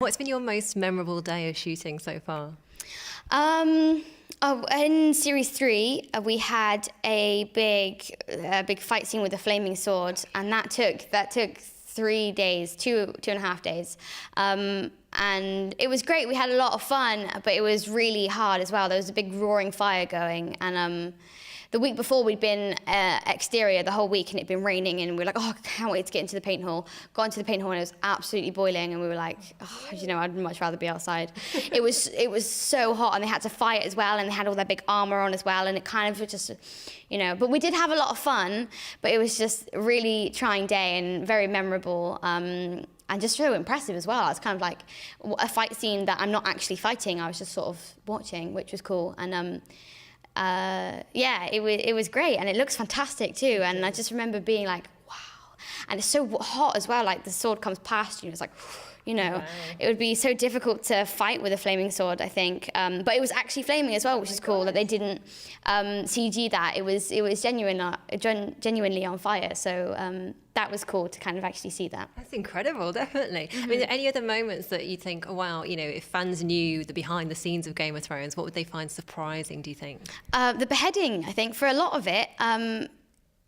What's been your most memorable day of shooting so far? In series 3, we had a big fight scene with a flaming sword, and that took 3 days, 2.5 days. And it was great. We had a lot of fun, but it was really hard as well. There was a big roaring fire going, and the week before we'd been exterior the whole week, and it'd been raining, and we were like, oh, I can't wait to get into the paint hall. Got into the paint hall, and it was absolutely boiling, and we were like, oh, I'd much rather be outside. It was so hot, and they had to fight as well, and they had all their big armor on as well, and it kind of was just, but we did have a lot of fun, but it was just a really trying day and very memorable. And just so impressive as well. It's kind of like a fight scene that I'm not actually fighting. I was just sort of watching, which was cool. And it was great, and it looks fantastic too. And I just remember being like, wow. And it's so hot as well. Like the sword comes past you, and it's like, wow. It would be so difficult to fight with a flaming sword, I think. But it was actually flaming as well, which is cool that they didn't CG that. It was genuinely on fire. So that was cool to kind of actually see that. That's incredible, definitely. Mm-hmm. I mean, are there any other moments that you think, oh, wow, if fans knew the behind the scenes of Game of Thrones, what would they find surprising, do you think? The beheading, I think, for a lot of it.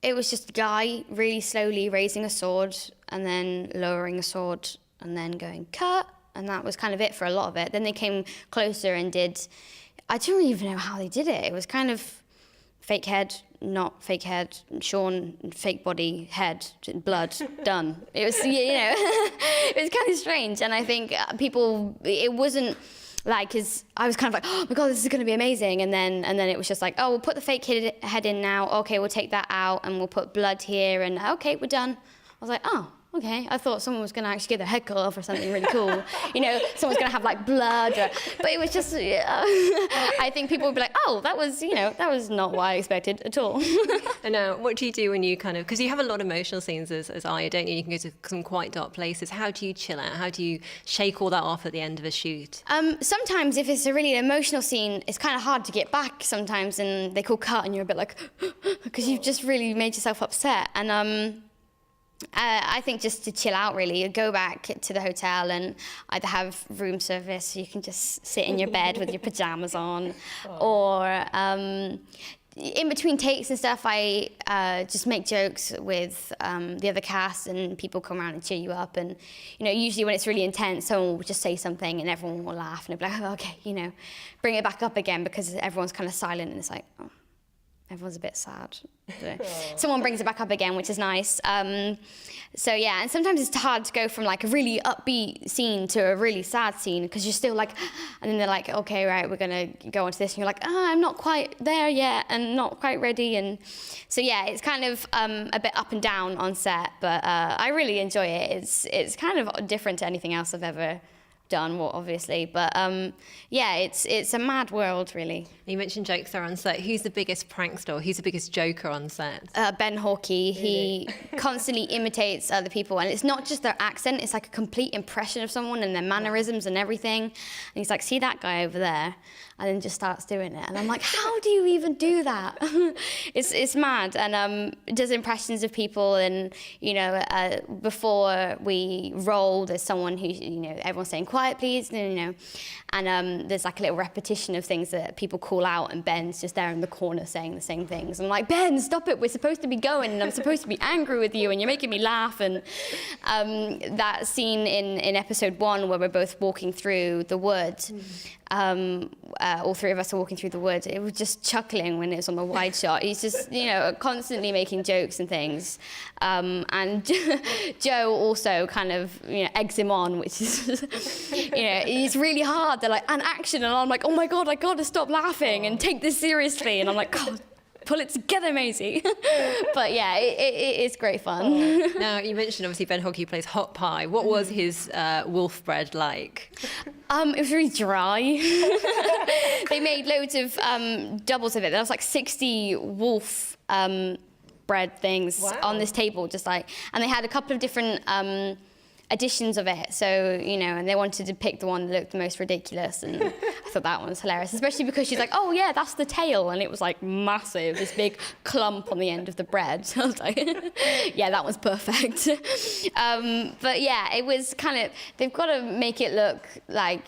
It was just a guy really slowly raising a sword and then lowering a sword and then going, cut, and that was kind of it for a lot of it. Then they came closer and I don't even know how they did it. It was kind of fake head, not fake head, Sean, fake body, head, blood, done. It was, it was kind of strange. And I think it wasn't like, cause I was kind of like, oh my God, this is gonna be amazing. And then it was just like, oh, we'll put the fake head in now. Okay, we'll take that out and we'll put blood here and okay, we're done. I was like, oh, okay, I thought someone was going to actually get their head cut off or something really cool. Someone's going to have like blood. But it was just, I think people would be like, oh, that was not what I expected at all. And now, what do you do when you because you have a lot of emotional scenes as Arya, don't you? You can go to some quite dark places. How do you chill out? How do you shake all that off at the end of a shoot? Sometimes if it's a really emotional scene, it's kind of hard to get back sometimes, and they call cut and you're a bit like, because you've just really made yourself upset. And I think just to chill out, really, you go back to the hotel and either have room service, so you can just sit in your bed with your pajamas on, or in between takes and stuff, I just make jokes with the other cast, and people come around and cheer you up. And usually when it's really intense, someone will just say something and everyone will laugh, and they'll be like, oh, okay, bring it back up again, because everyone's kind of silent and it's like, oh. Everyone's a bit sad. Someone brings it back up again, which is nice. So yeah, and sometimes it's hard to go from like a really upbeat scene to a really sad scene, because you're still like, and then they're like, okay, right, we're gonna go on to this, and you're like, I'm not quite there yet, and not quite ready, and so yeah, it's kind of a bit up and down on set, but I really enjoy it. It's kind of different to anything else I've ever done, obviously, but it's a mad world, really. You mentioned jokes there on set. Who's the biggest prankster? Who's the biggest joker on set? Ben Hawkey. He constantly imitates other people, and it's not just their accent, it's like a complete impression of someone and their mannerisms and everything. And he's like, see that guy over there? And then just starts doing it, and I'm like, how do you even do that? It's mad. And does impressions of people, and before we roll, there's someone who everyone's saying quiet please, and there's like a little repetition of things that people call out, and Ben's just there in the corner saying the same things. I'm like, Ben, stop it, we're supposed to be going, and I'm supposed to be angry with you, and you're making me laugh. And that scene in episode 1 where we're both walking through the woods, all three of us are walking through the woods. It was just chuckling when it was on the wide shot. He's just, constantly making jokes and things. And Joe also kind of, eggs him on, which is, it's really hard. They're like, and action. And I'm like, oh my God, I got to stop laughing and take this seriously. And I'm like, God, pull it together, Maisie. But yeah, it is great fun. Now, you mentioned obviously Ben Hawkey plays Hot Pie. What was his wolf bread like? It was really dry. They made loads of doubles of it. There was like 60 wolf bread things on this table, just like, and they had a couple of different editions of it. So, you know, and they wanted to pick the one that looked the most ridiculous. And I thought that one was hilarious, especially because she's like, oh yeah, that's the tail. And it was like massive, this big clump on the end of the bread. So I was like, yeah, that one's perfect. But yeah, it was kind of, they've got to make it look like,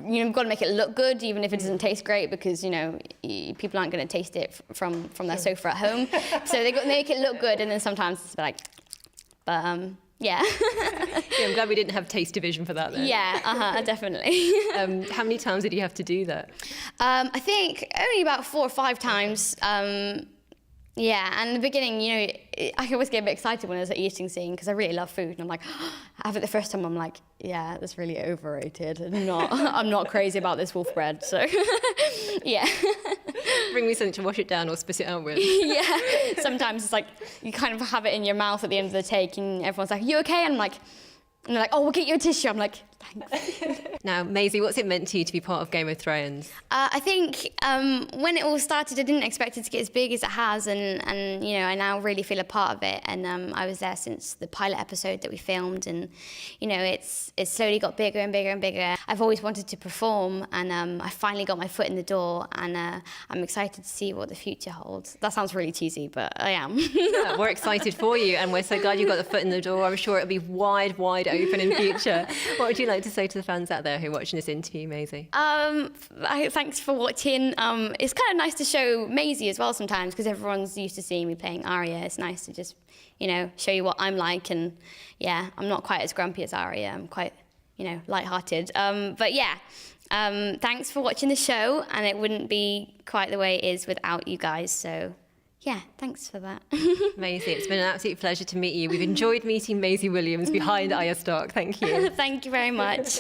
you know, you've got to make it look good, even if it doesn't taste great, because, you know, people aren't going to taste it from their sofa at home. So they've got to make it look good, and then sometimes it's like, but yeah. Yeah, I'm glad we didn't have taste division for that then. Yeah, definitely. How many times did you have to do that? I think only about 4 or 5 times. Yeah, and in the beginning, you know, I always get a bit excited when there's an eating scene because I really love food, and I'm like, I have it the first time, I'm like, yeah, that's really overrated. I'm not crazy about this wolf bread, so yeah. Bring me something to wash it down or spit it out with. Yeah, sometimes it's like you kind of have it in your mouth at the end of the take, and everyone's like, you okay? And I'm like, and they're like, oh, we'll get you a tissue. I'm like, thanks. Now, Maisie, what's it meant to you to be part of Game of Thrones? I think when it all started, I didn't expect it to get as big as it has, and you know, I now really feel a part of it. And I was there since the pilot episode that we filmed, and you know, it's slowly got bigger and bigger and bigger. I've always wanted to perform, and I finally got my foot in the door, and I'm excited to see what the future holds. That sounds really cheesy, but I am. Yeah, we're excited for you, and we're so glad you got the foot in the door. I'm sure it'll be wide open in future. What would you like to say to the fans out there who are watching this interview, Maisie? Thanks for watching. It's kind of nice to show Maisie as well sometimes, because everyone's used to seeing me playing Arya. It's nice to just, you know, show you what I'm like. And yeah, I'm not quite as grumpy as Arya. I'm quite, you know, lighthearted. But yeah, thanks for watching the show. And it wouldn't be quite the way it is without you guys. So yeah, thanks for that. Maisie, it's been an absolute pleasure to meet you. We've enjoyed meeting Maisie Williams behind Arya Stark. Thank you. Thank you very much.